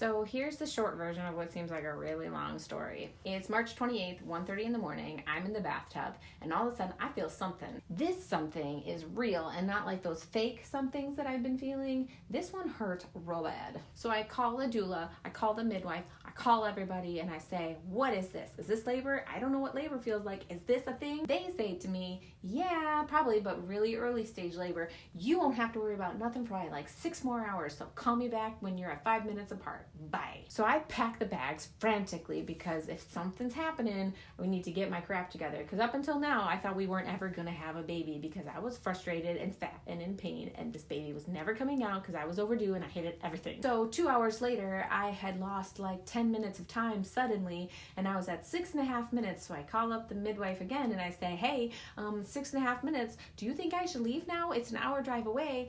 So here's the short version of what seems like a really long story. It's March 28th, 1:30 in the morning. I'm in the bathtub, and all of a sudden I feel something. This something is real and not like those fake somethings that I've been feeling. This one hurt real bad. So I call a doula, I call the midwife, I call everybody, and I say, what is this? Is this labor? I don't know what labor feels like. Is this a thing? They say to me, yeah, probably, but really early stage labor. You won't have to worry about nothing for like 6 more hours, so call me back when you're at 5 minutes apart. Bye. So I pack the bags frantically because if something's happening, we need to get my crap together. Because up until now, I thought we weren't ever going to have a baby because I was frustrated and fat and in pain, and this baby was never coming out because I was overdue and I hated everything. So 2 hours later, I had lost like 10 minutes of time suddenly, and I was at 6.5 minutes. So I call up the midwife again and I say, hey, 6.5 minutes. Do you think I should leave now? It's an hour drive away.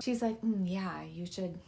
She's like, yeah, you should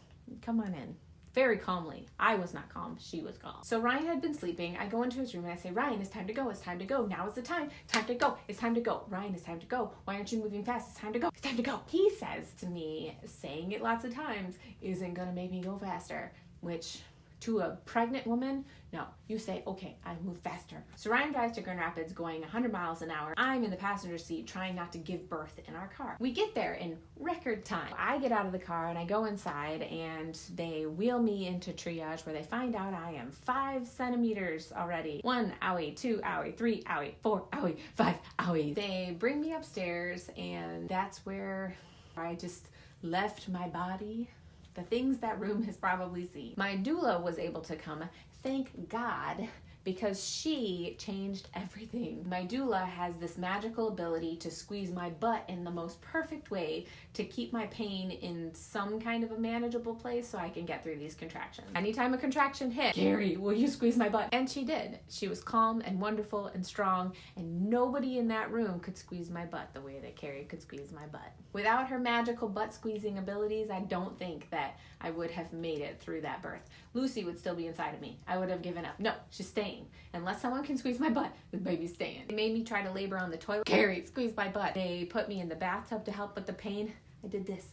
come on in. Very calmly. I was not calm. She was calm. So Ryan had been sleeping. I go into his room and I say, Ryan, it's time to go. It's time to go. Now is the time. Time to go. It's time to go. Ryan, it's time to go. Why aren't you moving fast? It's time to go. It's time to go. He says to me, saying it lots of times, isn't going to make me go faster, which to a pregnant woman, no, you say, okay, I move faster. So Ryan drives to Grand Rapids going 100 miles an hour. I'm in the passenger seat trying not to give birth in our car. We get there in record time. I get out of the car and I go inside and they wheel me into triage where they find out I am 5 centimeters already. 1, owie, 2, owie, 3, owie, 4, owie, 5, owie. They bring me upstairs and that's where I just left my body. The things that room has probably seen. My doula was able to come, thank God, because she changed everything. My doula has this magical ability to squeeze my butt in the most perfect way to keep my pain in some kind of a manageable place so I can get through these contractions. Anytime a contraction hit, Carrie, will you squeeze my butt? And she did. She was calm and wonderful and strong, and nobody in that room could squeeze my butt the way that Carrie could squeeze my butt. Without her magical butt squeezing abilities, I don't think that I would have made it through that birth. Lucy would still be inside of me. I would have given up. No, she's staying. Unless someone can squeeze my butt, the baby's staying. They made me try to labor on the toilet. Carrie, squeeze my butt. They put me in the bathtub to help with the pain. I did this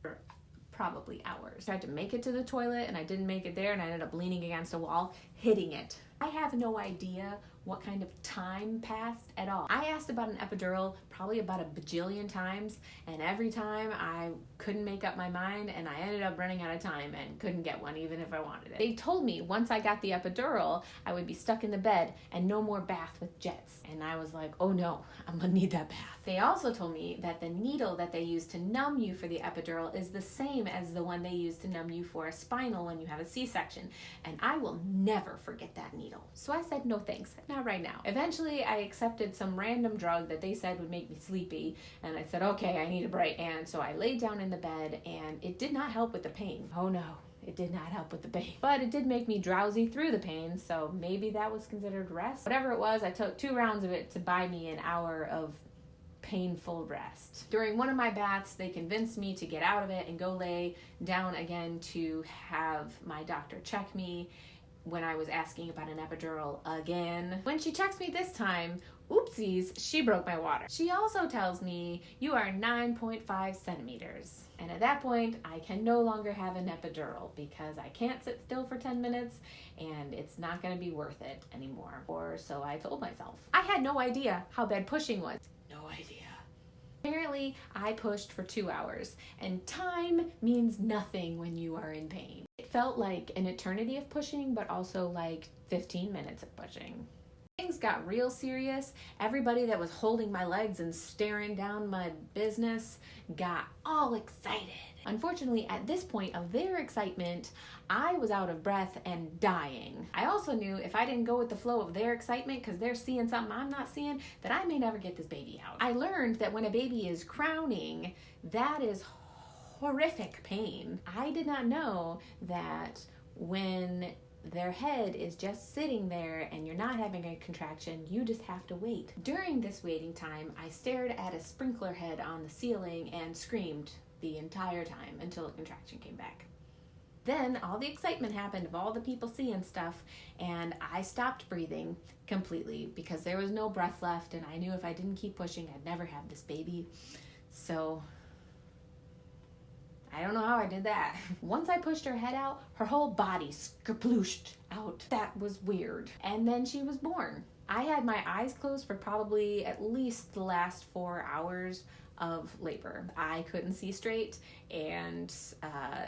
for probably hours. Tried to make it to the toilet and I didn't make it there and I ended up leaning against a wall, hitting it. I have no idea what kind of time passed at all. I asked about an epidural probably about a bajillion times, and every time I couldn't make up my mind and I ended up running out of time and couldn't get one even if I wanted it. They told me once I got the epidural, I would be stuck in the bed and no more bath with jets. And I was like, oh no, I'm gonna need that bath. They also told me that the needle that they use to numb you for the epidural is the same as the one they use to numb you for a spinal when you have a C-section. And I will never forget that needle. So I said, no thanks, not right now. Eventually I accepted some random drug that they said would make me sleepy. And I said, okay, I need a break. And so I laid down in the bed and it did not help with the pain. Oh no. It did not help with the pain, but it did make me drowsy through the pain, so maybe that was considered rest. Whatever it was, I took 2 rounds of it to buy me an hour of painful rest. During one of my baths, they convinced me to get out of it and go lay down again to have my doctor check me when I was asking about an epidural again. When she checks me this time, oopsies, she broke my water. She also tells me, you are 9.5 centimeters. And at that point, I can no longer have an epidural because I can't sit still for 10 minutes and it's not gonna be worth it anymore. Or so I told myself. I had no idea how bad pushing was. No idea. Apparently, I pushed for 2 hours, and time means nothing when you are in pain. It felt like an eternity of pushing, but also like 15 minutes of pushing. Things got real serious. Everybody that was holding my legs and staring down my business got all excited. Unfortunately, at this point of their excitement, I was out of breath and dying. I also knew if I didn't go with the flow of their excitement because they're seeing something I'm not seeing, that I may never get this baby out. I learned that when a baby is crowning, that is horrific pain. I did not know that when their head is just sitting there and you're not having a contraction, you just have to wait. During this waiting time, I stared at a sprinkler head on the ceiling and screamed the entire time until a contraction came back. Then all the excitement happened of all the people seeing stuff, and I stopped breathing completely because there was no breath left, and I knew if I didn't keep pushing, I'd never have this baby. So I don't know how I did that. Once I pushed her head out, her whole body skaplooshed out. That was weird. And then she was born. I had my eyes closed for probably at least the last 4 hours of labor. I couldn't see straight, and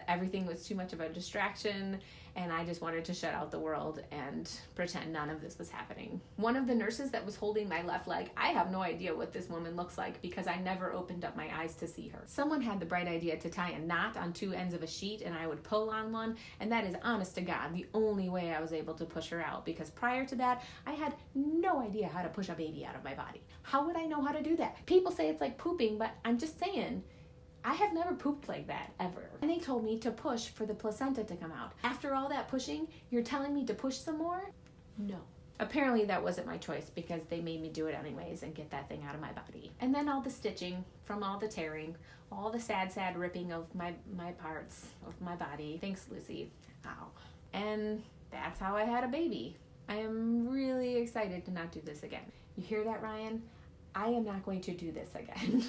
everything was too much of a distraction, and I just wanted to shut out the world and pretend none of this was happening. One of the nurses that was holding my left leg, I have no idea what this woman looks like because I never opened up my eyes to see her. Someone had the bright idea to tie a knot on 2 ends of a sheet, and I would pull on one, and that is, honest to God, the only way I was able to push her out, because prior to that, I had no idea how to push a baby out of my body. How would I know how to do that? People say it's like pooping, but I'm just saying, I have never pooped like that, ever. And they told me to push for the placenta to come out. After all that pushing, you're telling me to push some more? No. Apparently that wasn't my choice, because they made me do it anyways and get that thing out of my body. And then all the stitching from all the tearing, all the sad ripping of my parts of my body. Thanks, Lucy. Ow. And that's how I had a baby. I am really excited to not do this again. You hear that, Ryan? I am not going to do this again.